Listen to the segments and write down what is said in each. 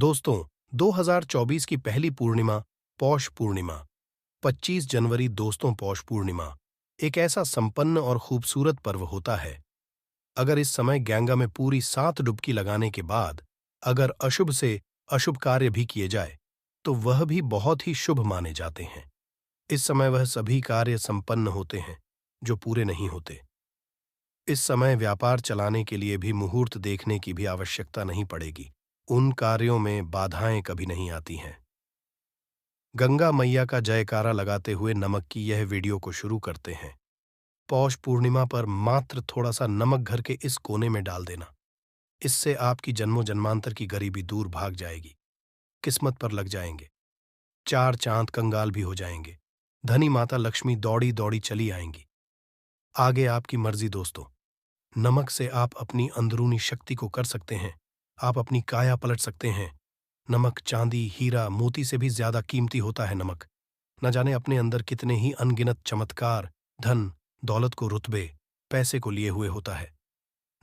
दोस्तों, 2024 की पहली पूर्णिमा, पौष पूर्णिमा, 25 जनवरी दोस्तों पौष पूर्णिमा, एक ऐसा संपन्न और खूबसूरत पर्व होता है। अगर इस समय गंगा में पूरी 7 डुबकी लगाने के बाद अगर अशुभ से अशुभ कार्य भी किए जाए, तो वह भी बहुत ही शुभ माने जाते हैं। इस समय वह सभी कार्य संपन्न होते हैं, जो पूरे नहीं होते। इस समय व्यापार चलाने के लिए भी मुहूर्त देखने की भी आवश्यकता नहीं पड़ेगी। उन कार्यों में बाधाएं कभी नहीं आती हैं। गंगा मैया का जयकारा लगाते हुए नमक की यह वीडियो को शुरू करते हैं। पौष पूर्णिमा पर मात्र थोड़ा सा नमक घर के इस कोने में डाल देना। इससे आपकी जन्मों जन्मांतर की गरीबी दूर भाग जाएगी, किस्मत पर लग जाएंगे, चार चांद कंगाल भी हो जाएंगे, धनी माता लक्ष्मी दौड़ी दौड़ी चली आएंगी। आगे आपकी मर्जी दोस्तों। नमक से आप अपनी अंदरूनी शक्ति को कर सकते हैं। आप अपनी काया पलट सकते हैं। नमक चांदी, हीरा, मोती से भी ज्यादा कीमती होता है नमक। न जाने अपने अंदर कितने ही अनगिनत चमत्कार, धन, दौलत को, रुतबे, पैसे को लिए हुए होता है।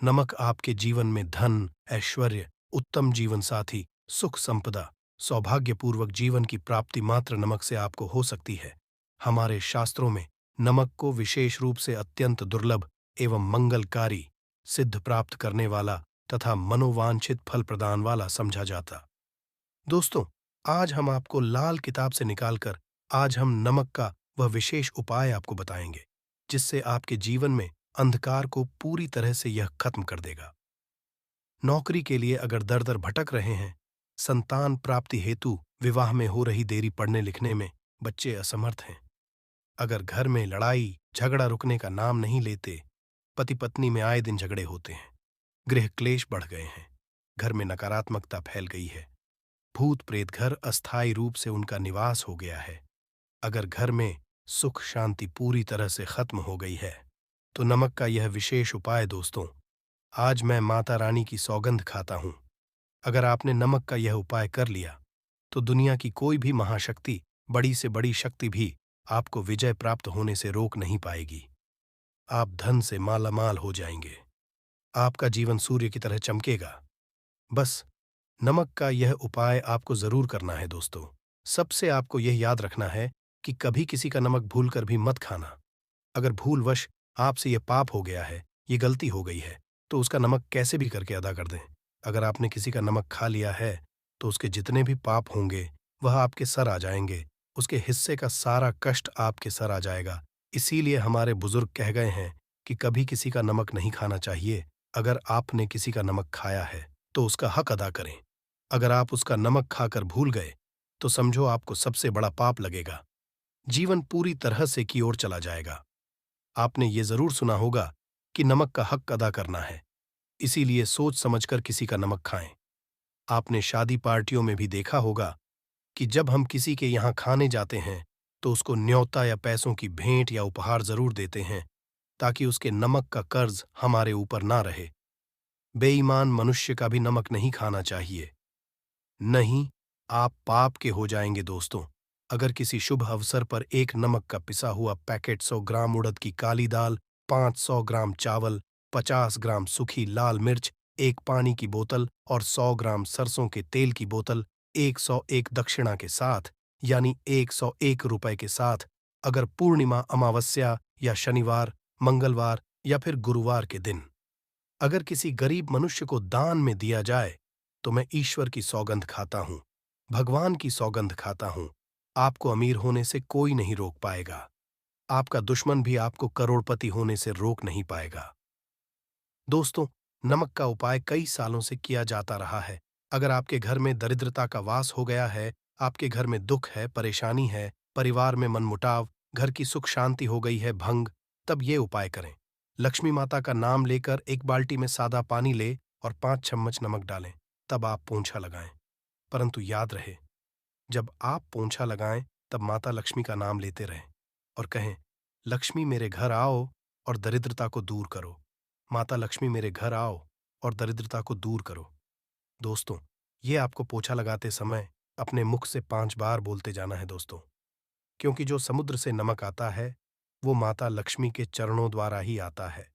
नमक आपके जीवन में धन, ऐश्वर्य, उत्तम जीवन साथी, सुख संपदा, सौभाग्यपूर्वक जीवन की प्राप्ति मात्र नमक से आपको हो सकती है। हमारे शास्त्रों में नमक को विशेष रूप से अत्यंत दुर्लभ एवं मंगलकारी, सिद्ध प्राप्त करने वाला तथा मनोवांछित फल प्रदान वाला समझा जाता। दोस्तों, आज हम आपको लाल किताब से निकालकर आज हम नमक का वह विशेष उपाय आपको बताएंगे, जिससे आपके जीवन में अंधकार को पूरी तरह से यह खत्म कर देगा। नौकरी के लिए अगर दर दर भटक रहे हैं, संतान प्राप्ति हेतु विवाह में हो रही देरी, पढ़ने लिखने में बच्चे असमर्थ हैं, अगर घर में लड़ाई झगड़ा रुकने का नाम नहीं लेते, पति पत्नी में आए दिन झगड़े होते हैं, गृह क्लेश बढ़ गए हैं, घर में नकारात्मकता फैल गई है, भूत प्रेत घर अस्थायी रूप से उनका निवास हो गया है, अगर घर में सुख शांति पूरी तरह से खत्म हो गई है, तो नमक का यह विशेष उपाय दोस्तों, आज मैं माता रानी की सौगंध खाता हूं। अगर आपने नमक का यह उपाय कर लिया, तो दुनिया की कोई भी महाशक्ति, बड़ी से बड़ी शक्ति भी आपको विजय प्राप्त होने से रोक नहीं पाएगी। आप धन से मालामाल हो जाएंगे। आपका जीवन सूर्य की तरह चमकेगा। बस नमक का यह उपाय आपको जरूर करना है दोस्तों। सबसे आपको यह याद रखना है कि कभी किसी का नमक भूलकर भी मत खाना। अगर भूलवश आपसे यह पाप हो गया है, ये गलती हो गई है, तो उसका नमक कैसे भी करके अदा कर दें। अगर आपने किसी का नमक खा लिया है, तो उसके जितने भी पाप होंगे वह आपके सर आ जाएंगे। उसके हिस्से का सारा कष्ट आपके सर आ जाएगा। इसीलिए हमारे बुजुर्ग कह गए हैं कि कभी किसी का नमक नहीं खाना चाहिए। अगर आपने किसी का नमक खाया है, तो उसका हक अदा करें। अगर आप उसका नमक खाकर भूल गए, तो समझो आपको सबसे बड़ा पाप लगेगा। जीवन पूरी तरह से की ओर चला जाएगा। आपने ये जरूर सुना होगा कि नमक का हक अदा करना है, इसीलिए सोच समझकर किसी का नमक खाएं। आपने शादी पार्टियों में भी देखा होगा कि जब हम किसी के यहाँ खाने जाते हैं, तो उसको न्योता या पैसों की भेंट या उपहार जरूर देते हैं, ताकि उसके नमक का कर्ज हमारे ऊपर ना रहे। बेईमान मनुष्य का भी नमक नहीं खाना चाहिए, नहीं, आप पाप के हो जाएंगे दोस्तों। अगर किसी शुभ अवसर पर एक नमक का पिसा हुआ पैकेट, 100 ग्राम उड़द की काली दाल, 500 ग्राम चावल, 50 ग्राम सूखी लाल मिर्च, एक पानी की बोतल और 100 ग्राम सरसों के तेल की बोतल 101 दक्षिणा के साथ, यानी 101 रुपए के साथ, अगर पूर्णिमा, अमावस्या या शनिवार, मंगलवार या फिर गुरुवार के दिन अगर किसी गरीब मनुष्य को दान में दिया जाए, तो मैं ईश्वर की सौगंध खाता हूं, भगवान की सौगंध खाता हूं, आपको अमीर होने से कोई नहीं रोक पाएगा। आपका दुश्मन भी आपको करोड़पति होने से रोक नहीं पाएगा। दोस्तों, नमक का उपाय कई सालों से किया जाता रहा है। अगर आपके घर में दरिद्रता का वास हो गया है, आपके घर में दुख है, परेशानी है, परिवार में मनमुटाव, घर की सुख शांति हो गई है भंग, तब ये उपाय करें। लक्ष्मी माता का नाम लेकर एक बाल्टी में सादा पानी ले और 5 चम्मच नमक डालें, तब आप पोंछा लगाएं। परंतु याद रहे, जब आप पोंछा लगाएं, तब माता लक्ष्मी का नाम लेते रहें और कहें, लक्ष्मी मेरे घर आओ और दरिद्रता को दूर करो। माता लक्ष्मी मेरे घर आओ और दरिद्रता को दूर करो। दोस्तों, ये आपको पोछा लगाते समय अपने मुख से 5 बार बोलते जाना है दोस्तों, क्योंकि जो समुद्र से नमक आता है, वो माता लक्ष्मी के चरणों द्वारा ही आता है।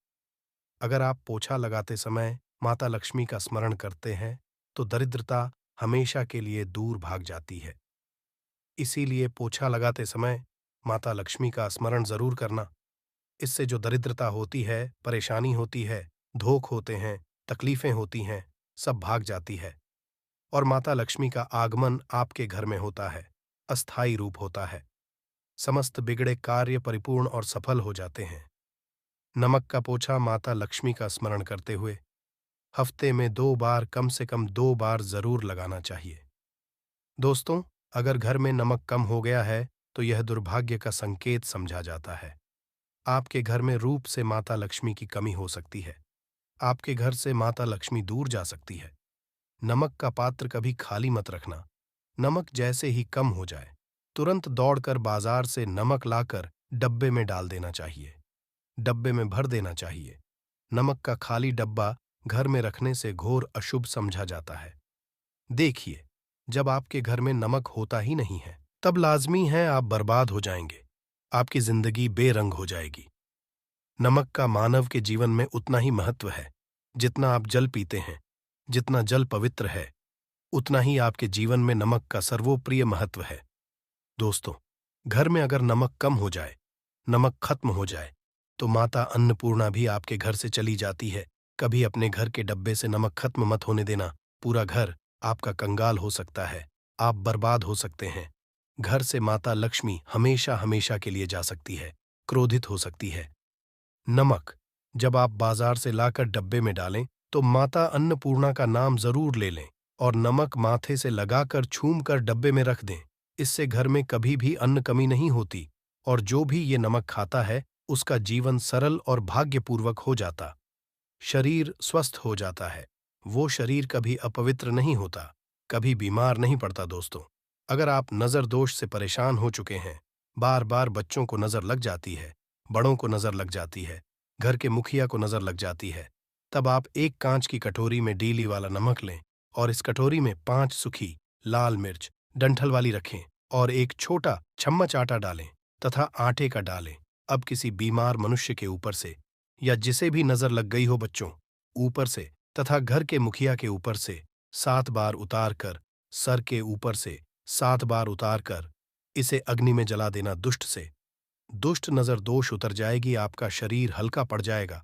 अगर आप पोछा लगाते समय माता लक्ष्मी का स्मरण करते हैं, तो दरिद्रता हमेशा के लिए दूर भाग जाती है। इसीलिए पोछा लगाते समय माता लक्ष्मी का स्मरण जरूर करना। इससे जो दरिद्रता होती है, परेशानी होती है, धोख होते हैं, तकलीफें होती हैं, सब भाग जाती है। और माता लक्ष्मी का आगमन आपके घर में होता है, अस्थायी रूप होता है। समस्त बिगड़े कार्य परिपूर्ण और सफल हो जाते हैं। नमक का पोछा माता लक्ष्मी का स्मरण करते हुए हफ्ते में 2 बार, कम से कम 2 बार जरूर लगाना चाहिए। दोस्तों, अगर घर में नमक कम हो गया है तो यह दुर्भाग्य का संकेत समझा जाता है। आपके घर में रूप से माता लक्ष्मी की कमी हो सकती है। आपके घर से माता लक्ष्मी दूर जा सकती है। नमक का पात्र कभी खाली मत रखना। नमक जैसे ही कम हो जाए तुरंत दौड़कर बाजार से नमक लाकर डब्बे में डाल देना चाहिए। डब्बे में भर देना चाहिए। नमक का खाली डब्बा घर में रखने से घोर अशुभ समझा जाता है। देखिए, जब आपके घर में नमक होता ही नहीं है तब लाजमी है आप बर्बाद हो जाएंगे। आपकी जिंदगी बेरंग हो जाएगी। नमक का मानव के जीवन में उतना ही महत्व है जितना आप जल पीते हैं। जितना जल पवित्र है उतना ही आपके जीवन में नमक का सर्वोप्रिय महत्व है। दोस्तों, घर में अगर नमक कम हो जाए, नमक खत्म हो जाए, तो माता अन्नपूर्णा भी आपके घर से चली जाती है। कभी अपने घर के डब्बे से नमक खत्म मत होने देना। पूरा घर आपका कंगाल हो सकता है। आप बर्बाद हो सकते हैं। घर से माता लक्ष्मी हमेशा हमेशा के लिए जा सकती है, क्रोधित हो सकती है। नमक जब आप बाजार से लाकर डब्बे में डालें तो माता अन्नपूर्णा का नाम जरूर ले लें और नमक माथे से लगाकर छूम कर डब्बे में रख दें। इससे घर में कभी भी अन्न कमी नहीं होती और जो भी ये नमक खाता है उसका जीवन सरल और भाग्यपूर्वक हो जाता। शरीर स्वस्थ हो जाता है। वो शरीर कभी अपवित्र नहीं होता, कभी बीमार नहीं पड़ता। दोस्तों, अगर आप नजर दोष से परेशान हो चुके हैं, बार बार बच्चों को नजर लग जाती है, बड़ों को नजर लग जाती है, घर के मुखिया को नजर लग जाती है, तब आप एक कांच की कटोरी में डीली वाला नमक लें और इस कटोरी में 5 सूखी लाल मिर्च डंठल वाली रखें और एक छोटा चम्मच आटा डालें तथा आटे का डालें। अब किसी बीमार मनुष्य के ऊपर से या जिसे भी नजर लग गई हो बच्चों ऊपर से तथा घर के मुखिया के ऊपर से 7 बार उतार कर, सर के ऊपर से 7 बार उतार कर इसे अग्नि में जला देना। दुष्ट से दुष्ट नजर दोष उतर जाएगी। आपका शरीर हल्का पड़ जाएगा।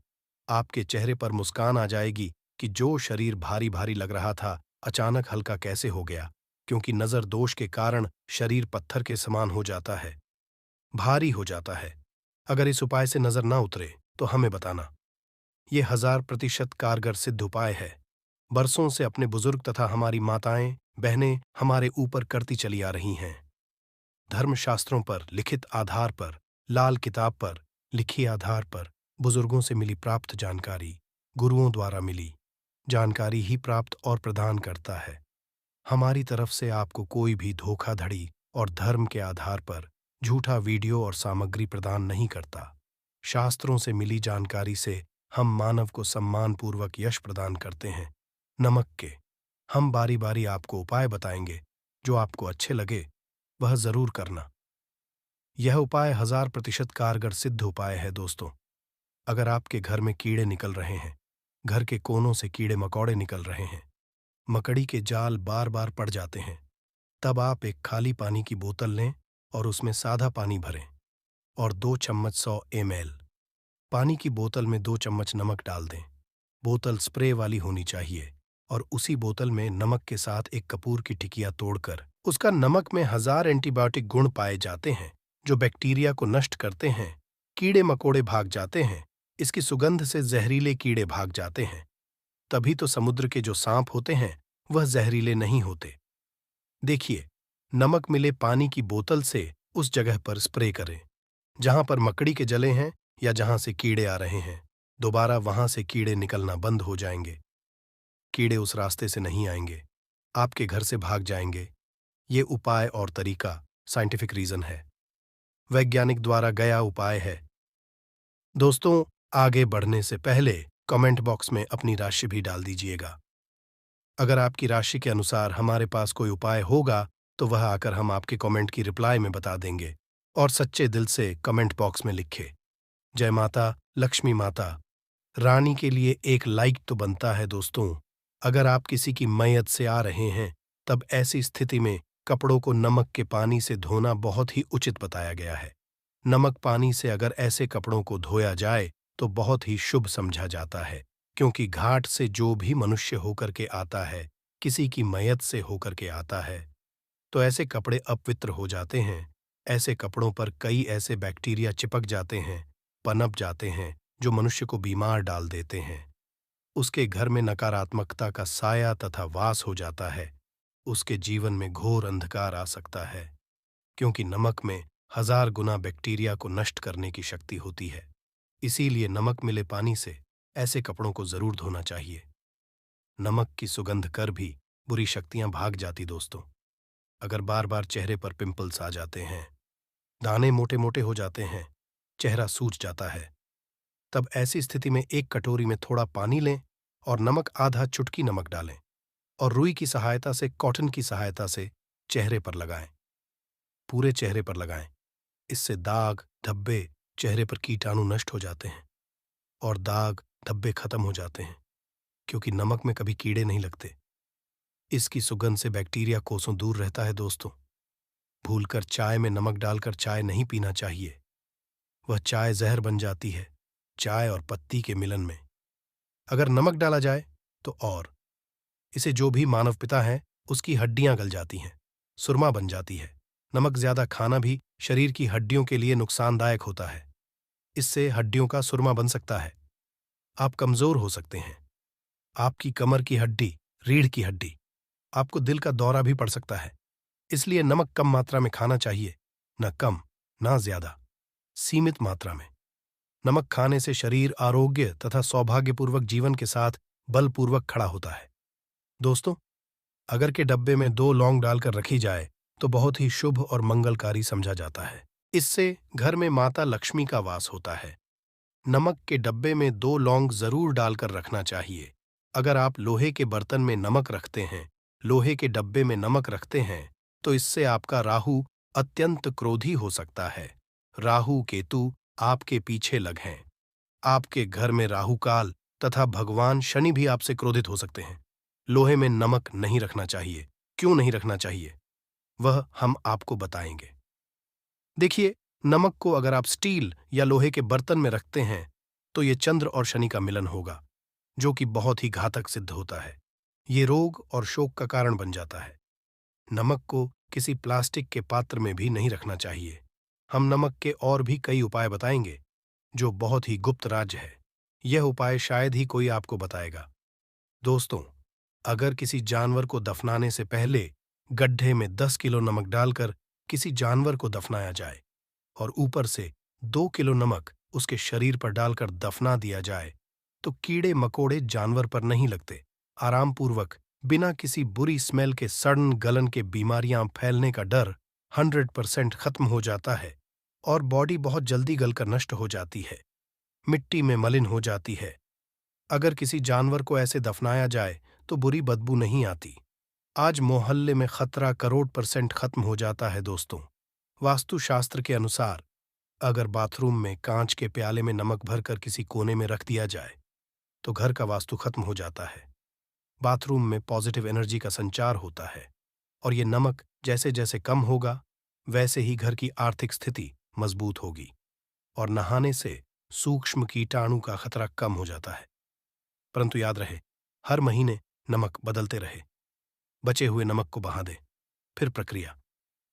आपके चेहरे पर मुस्कान आ जाएगी कि जो शरीर भारी भारी लग रहा था अचानक हल्का कैसे हो गया, क्योंकि नजर दोष के कारण शरीर पत्थर के समान हो जाता है, भारी हो जाता है। अगर इस उपाय से नजर ना उतरे तो हमें बताना। ये 1000% कारगर सिद्ध उपाय है। बरसों से अपने बुजुर्ग तथा हमारी माताएं बहनें हमारे ऊपर करती चली आ रही हैं। धर्मशास्त्रों पर लिखित आधार पर, लाल किताब पर लिखी आधार पर, बुजुर्गों से मिली प्राप्त जानकारी, गुरुओं द्वारा मिली जानकारी ही प्राप्त और प्रदान करता है। हमारी तरफ से आपको कोई भी धोखाधड़ी और धर्म के आधार पर झूठा वीडियो और सामग्री प्रदान नहीं करता। शास्त्रों से मिली जानकारी से हम मानव को सम्मानपूर्वक यश प्रदान करते हैं। नमक के हम बारी बारी आपको उपाय बताएंगे। जो आपको अच्छे लगे वह जरूर करना। यह उपाय 1000% कारगर सिद्ध उपाय है। दोस्तों, अगर आपके घर में कीड़े निकल रहे हैं, घर के कोनों से कीड़े मकोड़े निकल रहे हैं, मकड़ी के जाल बार बार पड़ जाते हैं, तब आप एक खाली पानी की बोतल लें और उसमें सादा पानी भरें और 2 चम्मच 100 ml पानी की बोतल में 2 चम्मच नमक डाल दें। बोतल स्प्रे वाली होनी चाहिए और उसी बोतल में नमक के साथ एक कपूर की टिकिया तोड़कर उसका नमक में 1000 एंटीबायोटिक गुण पाए जाते हैं जो बैक्टीरिया को नष्ट करते हैं। कीड़े मकोड़े भाग जाते हैं। इसकी सुगंध से जहरीले कीड़े भाग जाते हैं। तभी तो समुद्र के जो सांप होते हैं वह जहरीले नहीं होते। देखिए, नमक मिले पानी की बोतल से उस जगह पर स्प्रे करें जहां पर मकड़ी के जले हैं या जहां से कीड़े आ रहे हैं। दोबारा वहां से कीड़े निकलना बंद हो जाएंगे। कीड़े उस रास्ते से नहीं आएंगे, आपके घर से भाग जाएंगे। ये उपाय और तरीका साइंटिफिक रीजन है, वैज्ञानिक द्वारा गया उपाय है। दोस्तों, आगे बढ़ने से पहले कमेंट बॉक्स में अपनी राशि भी डाल दीजिएगा। अगर आपकी राशि के अनुसार हमारे पास कोई उपाय होगा तो वह आकर हम आपके कमेंट की रिप्लाई में बता देंगे। और सच्चे दिल से कमेंट बॉक्स में लिखे, जय माता लक्ष्मी माता रानी के लिए एक लाइक तो बनता है। दोस्तों, अगर आप किसी की मैयत से आ रहे हैं तब ऐसी स्थिति में कपड़ों को नमक के पानी से धोना बहुत ही उचित बताया गया है। नमक पानी से अगर ऐसे कपड़ों को धोया जाए तो बहुत ही शुभ समझा जाता है, क्योंकि घाट से जो भी मनुष्य होकर के आता है, किसी की मयत से होकर के आता है, तो ऐसे कपड़े अपवित्र हो जाते हैं। ऐसे कपड़ों पर कई ऐसे बैक्टीरिया चिपक जाते हैं, पनप जाते हैं, जो मनुष्य को बीमार डाल देते हैं। उसके घर में नकारात्मकता का साया तथा वास हो जाता है। उसके जीवन में घोर अंधकार आ सकता है, क्योंकि नमक में 1000 गुना बैक्टीरिया को नष्ट करने की शक्ति होती है। इसीलिए नमक मिले पानी से ऐसे कपड़ों को जरूर धोना चाहिए। नमक की सुगंध कर भी बुरी शक्तियां भाग जाती दोस्तों। अगर बार बार चेहरे पर पिंपल्स आ जाते हैं, दाने मोटे मोटे हो जाते हैं, चेहरा सूज जाता है, तब ऐसी स्थिति में एक कटोरी में थोड़ा पानी लें और नमक आधा चुटकी नमक डालें और रुई की सहायता से, कॉटन की सहायता से चेहरे पर लगाएं। पूरे चेहरे पर लगाएं। इससे दाग, धब्बे, चेहरे पर कीटाणु नष्ट हो जाते हैं और दाग, धब्बे खत्म हो जाते हैं, क्योंकि नमक में कभी कीड़े नहीं लगते। इसकी सुगंध से बैक्टीरिया कोसों दूर रहता है दोस्तों। भूलकर चाय में नमक डालकर चाय नहीं पीना चाहिए। वह चाय जहर बन जाती है चाय और पत्ती के मिलन में। अगर नमक डाला जाए तो और इसे जो भी मानव पिता है उसकी हड्डियां गल जाती हैं, सुरमा बन जाती है। नमक ज्यादा खाना भी शरीर की हड्डियों के लिए नुकसानदायक होता है। इससे हड्डियों का सुरमा बन सकता है। आप कमजोर हो सकते हैं। आपकी कमर की हड्डी, रीढ़ की हड्डी, आपको दिल का दौरा भी पड़ सकता है। इसलिए नमक कम मात्रा में खाना चाहिए, न कम न ज्यादा, सीमित मात्रा में। नमक खाने से शरीर आरोग्य तथा सौभाग्यपूर्वक जीवन के साथ बलपूर्वक खड़ा होता है। दोस्तों, अगर के डब्बे में 2 लौंग डालकर रखी जाए तो बहुत ही शुभ और मंगलकारी समझा जाता है। इससे घर में माता लक्ष्मी का वास होता है। नमक के डब्बे में 2 लौंग जरूर डालकर रखना चाहिए। अगर आप लोहे के बर्तन में नमक रखते हैं, लोहे के डब्बे में नमक रखते हैं, तो इससे आपका राहु अत्यंत क्रोधी हो सकता है। राहु केतु आपके पीछे लग हैं। आपके घर में राहु काल तथा भगवान शनि भी आपसे क्रोधित हो सकते हैं। लोहे में नमक नहीं रखना चाहिए। क्यों नहीं रखना चाहिए, वह हम आपको बताएंगे। देखिए, नमक को अगर आप स्टील या लोहे के बर्तन में रखते हैं तो ये चंद्र और शनि का मिलन होगा, जो कि बहुत ही घातक सिद्ध होता है। ये रोग और शोक का कारण बन जाता है। नमक को किसी प्लास्टिक के पात्र में भी नहीं रखना चाहिए। हम नमक के और भी कई उपाय बताएंगे जो बहुत ही गुप्त राज है। यह उपाय शायद ही कोई आपको बताएगा। दोस्तों, अगर किसी जानवर को दफनाने से पहले गड्ढे में 10 किलो नमक डालकर किसी जानवर को दफनाया जाए और ऊपर से 2 किलो नमक उसके शरीर पर डालकर दफना दिया जाए, तो कीड़े मकोड़े जानवर पर नहीं लगते। आरामपूर्वक, बिना किसी बुरी स्मेल के सड़न गलन के बीमारियां फैलने का डर 100% खत्म हो जाता है और बॉडी बहुत जल्दी गलकर नष्ट हो जाती है, मिट्टी में मलिन हो जाती है। अगर किसी जानवर को ऐसे दफनाया जाए तो बुरी बदबू नहीं आती। आज मोहल्ले में खतरा करोड़% खत्म हो जाता है दोस्तों। वास्तुशास्त्र के अनुसार अगर बाथरूम में कांच के प्याले में नमक भरकर किसी कोने में रख दिया जाए तो घर का वास्तु खत्म हो जाता है। बाथरूम में पॉजिटिव एनर्जी का संचार होता है और ये नमक जैसे जैसे कम होगा वैसे ही घर की आर्थिक स्थिति मजबूत होगी और नहाने से सूक्ष्म कीटाणु का खतरा कम हो जाता है। परंतु याद रहे, हर महीने नमक बदलते रहे। बचे हुए नमक को बहा दें। फिर प्रक्रिया,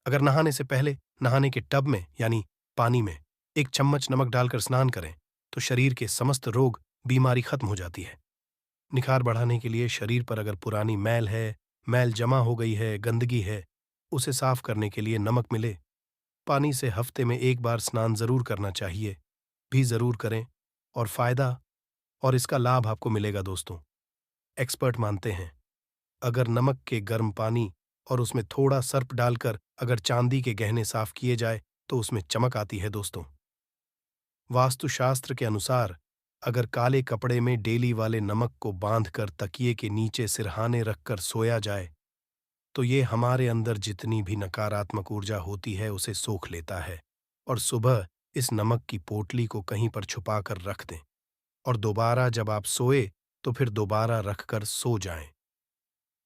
अगर नहाने से पहले नहाने के टब में यानी पानी में 1 चम्मच नमक डालकर स्नान करें तो शरीर के समस्त रोग, बीमारी खत्म हो जाती है। निखार बढ़ाने के लिए शरीर पर अगर पुरानी मैल है, मैल जमा हो गई है, गंदगी है, उसे साफ करने के लिए नमक मिले। पानी से हफ्ते में 1 बार स्नान जरूर करना चाहिए, भी जरूर करें और फायदा और इसका लाभ आपको मिलेगा दोस्तों। एक्सपर्ट मानते हैं अगर नमक के गर्म पानी और उसमें थोड़ा सर्प डालकर अगर चांदी के गहने साफ किए जाए तो उसमें चमक आती है दोस्तों। वास्तुशास्त्र के अनुसार अगर काले कपड़े में डेली वाले नमक को बांधकर तकिए के नीचे सिरहाने रखकर सोया जाए तो ये हमारे अंदर जितनी भी नकारात्मक ऊर्जा होती है उसे सोख लेता है और सुबह इस नमक की पोटली को कहीं पर छुपा कर रख दें और दोबारा जब आप सोए तो फिर दोबारा रखकर सो जाएं।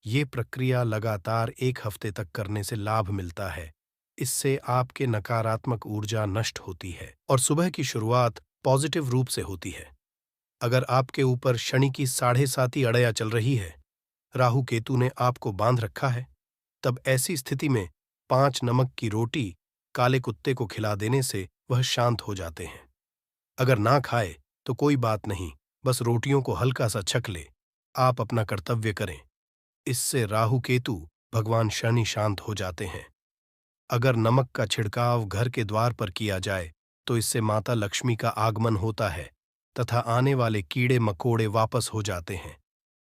ये प्रक्रिया लगातार 1 हफ्ते तक करने से लाभ मिलता है। इससे आपके नकारात्मक ऊर्जा नष्ट होती है और सुबह की शुरुआत पॉजिटिव रूप से होती है। अगर आपके ऊपर शनि की 7.5 अड़ैया चल रही है, राहु केतु ने आपको बांध रखा है, तब ऐसी स्थिति में 5 नमक की रोटी काले कुत्ते को खिला देने से वह शांत हो जाते हैं। अगर ना खाए तो कोई बात नहीं, बस रोटियों को हल्का सा छक ले। आप अपना कर्तव्य करें। इससे राहु केतु भगवान शनि शांत हो जाते हैं। अगर नमक का छिड़काव घर के द्वार पर किया जाए तो इससे माता लक्ष्मी का आगमन होता है तथा आने वाले कीड़े मकोड़े वापस हो जाते हैं,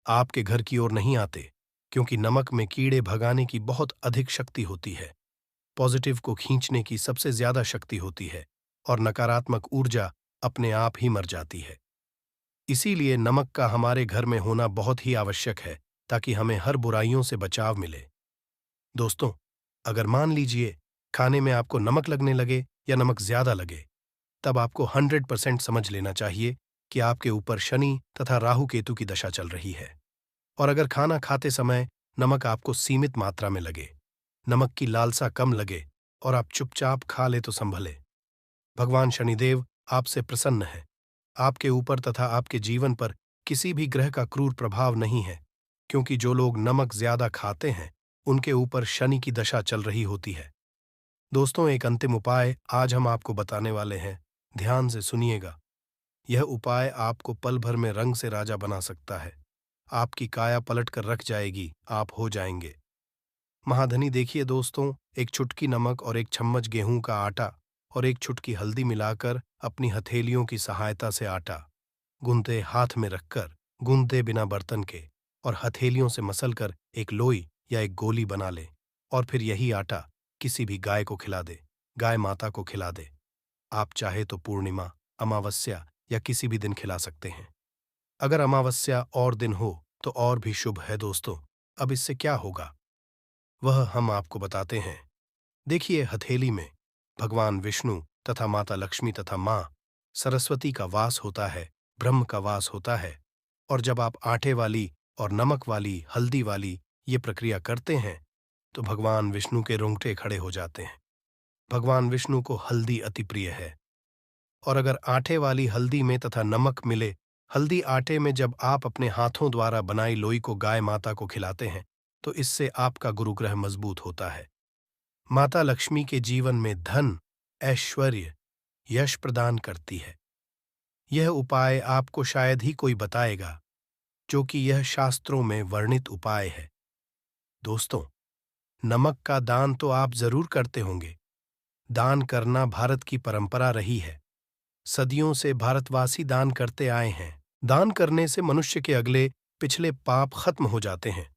आपके घर की ओर नहीं आते, क्योंकि नमक में कीड़े भगाने की बहुत अधिक शक्ति होती है, पॉजिटिव को खींचने की सबसे ज्यादा शक्ति होती है और नकारात्मक ऊर्जा अपने आप ही मर जाती है। इसीलिए नमक का हमारे घर में होना बहुत ही आवश्यक है ताकि हमें हर बुराइयों से बचाव मिले। दोस्तों, अगर मान लीजिए खाने में आपको नमक लगने लगे या नमक ज्यादा लगे, तब आपको 100% समझ लेना चाहिए कि आपके ऊपर शनि तथा राहु केतु की दशा चल रही है। और अगर खाना खाते समय नमक आपको सीमित मात्रा में लगे, नमक की लालसा कम लगे और आप चुपचाप खा ले तो संभले। भगवान शनिदेव आपसे प्रसन्न है। आपके ऊपर तथा आपके जीवन पर किसी भी ग्रह का क्रूर प्रभाव नहीं है, क्योंकि जो लोग नमक ज्यादा खाते हैं उनके ऊपर शनि की दशा चल रही होती है। दोस्तों, एक अंतिम उपाय आज हम आपको बताने वाले हैं, ध्यान से सुनिएगा। यह उपाय आपको पल भर में रंग से राजा बना सकता है। आपकी काया पलट कर रख जाएगी, आप हो जाएंगे महाधनी। देखिए दोस्तों, एक चुटकी नमक और एक चम्मच गेहूं का आटा और एक चुटकी हल्दी मिलाकर अपनी हथेलियों की सहायता से आटा गूंदे हाथ में रखकर, गूंदे बिना बर्तन के, और हथेलियों से मसलकर एक लोई या एक गोली बना ले और फिर यही आटा किसी भी गाय को खिला दे, गाय माता को खिला दे। आप चाहे तो पूर्णिमा, अमावस्या या किसी भी दिन खिला सकते हैं। अगर अमावस्या और दिन हो तो और भी शुभ है दोस्तों। अब इससे क्या होगा वह हम आपको बताते हैं। देखिए, हथेली में भगवान विष्णु तथा माता लक्ष्मी तथा मां सरस्वती का वास होता है, ब्रह्म का वास होता है। और जब आप आटे वाली और नमक वाली, हल्दी वाली ये प्रक्रिया करते हैं तो भगवान विष्णु के रोंगटे खड़े हो जाते हैं। भगवान विष्णु को हल्दी अति प्रिय है। और अगर आटे वाली हल्दी में तथा नमक मिले हल्दी आटे में जब आप अपने हाथों द्वारा बनाई लोई को गाय माता को खिलाते हैं तो इससे आपका गुरुग्रह मजबूत होता है। माता लक्ष्मी के जीवन में धन, ऐश्वर्य, यश प्रदान करती है। यह उपाय आपको शायद ही कोई बताएगा, जो कि यह शास्त्रों में वर्णित उपाय है। दोस्तों, नमक का दान तो आप जरूर करते होंगे। दान करना भारत की परंपरा रही है। सदियों से भारतवासी दान करते आए हैं। दान करने से मनुष्य के अगले पिछले पाप खत्म हो जाते हैं।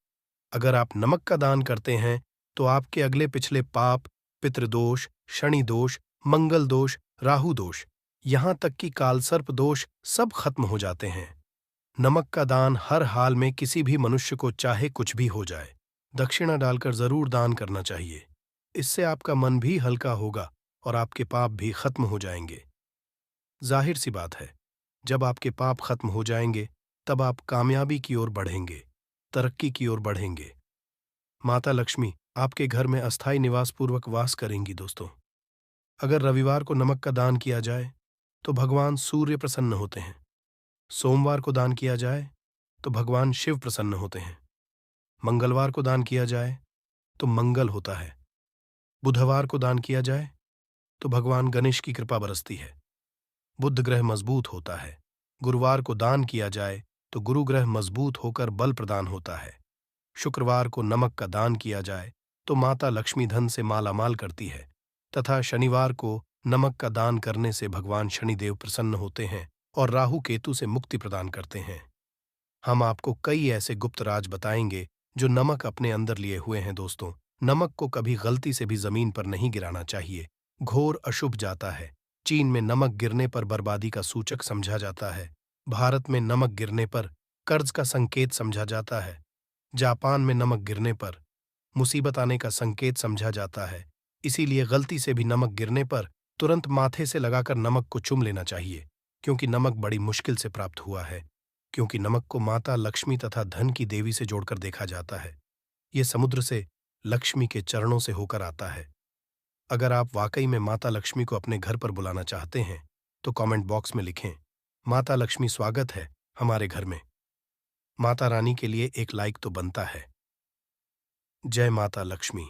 अगर आप नमक का दान करते हैं तो आपके अगले पिछले पाप, पितृदोष, शनि दोष, मंगल दोष, राहु दोष, यहां तक कि कालसर्प दोष सब खत्म हो जाते हैं। नमक का दान हर हाल में किसी भी मनुष्य को चाहे कुछ भी हो जाए, दक्षिणा डालकर जरूर दान करना चाहिए। इससे आपका मन भी हल्का होगा और आपके पाप भी खत्म हो जाएंगे। जाहिर सी बात है, जब आपके पाप खत्म हो जाएंगे तब आप कामयाबी की ओर बढ़ेंगे, तरक्की की ओर बढ़ेंगे। माता लक्ष्मी आपके घर में अस्थायी निवास पूर्वक वास करेंगी। दोस्तों, अगर रविवार को नमक का दान किया जाए तो भगवान सूर्य प्रसन्न होते हैं। सोमवार को दान किया जाए तो भगवान शिव प्रसन्न होते हैं। मंगलवार को दान किया जाए तो मंगल होता है। बुधवार को दान किया जाए तो भगवान गणेश की कृपा बरसती है। बुध ग्रह मजबूत होता है। गुरुवार को दान किया जाए तो गुरु ग्रह मजबूत होकर बल प्रदान होता है। शुक्रवार को नमक का दान किया जाए तो माता लक्ष्मी धन से मालामाल करती है तथा शनिवार को नमक का दान करने से भगवान शनिदेव प्रसन्न होते हैं और राहु केतु से मुक्ति प्रदान करते हैं। हम आपको कई ऐसे गुप्त राज बताएंगे जो नमक अपने अंदर लिए हुए हैं। दोस्तों, नमक को कभी गलती से भी जमीन पर नहीं गिराना चाहिए, घोर अशुभ जाता है। चीन में नमक गिरने पर बर्बादी का सूचक समझा जाता है। भारत में नमक गिरने पर कर्ज का संकेत समझा जाता है। जापान में नमक गिरने पर मुसीबत आने का संकेत समझा जाता है। इसीलिए गलती से भी नमक गिरने पर तुरंत माथे से लगाकर नमक को चूम लेना चाहिए, क्योंकि नमक बड़ी मुश्किल से प्राप्त हुआ है। क्योंकि नमक को माता लक्ष्मी तथा धन की देवी से जोड़कर देखा जाता है। ये समुद्र से लक्ष्मी के चरणों से होकर आता है। अगर आप वाकई में माता लक्ष्मी को अपने घर पर बुलाना चाहते हैं तो कमेंट बॉक्स में लिखें, माता लक्ष्मी स्वागत है हमारे घर में। माता रानी के लिए एक लाइक तो बनता है। जय माता लक्ष्मी।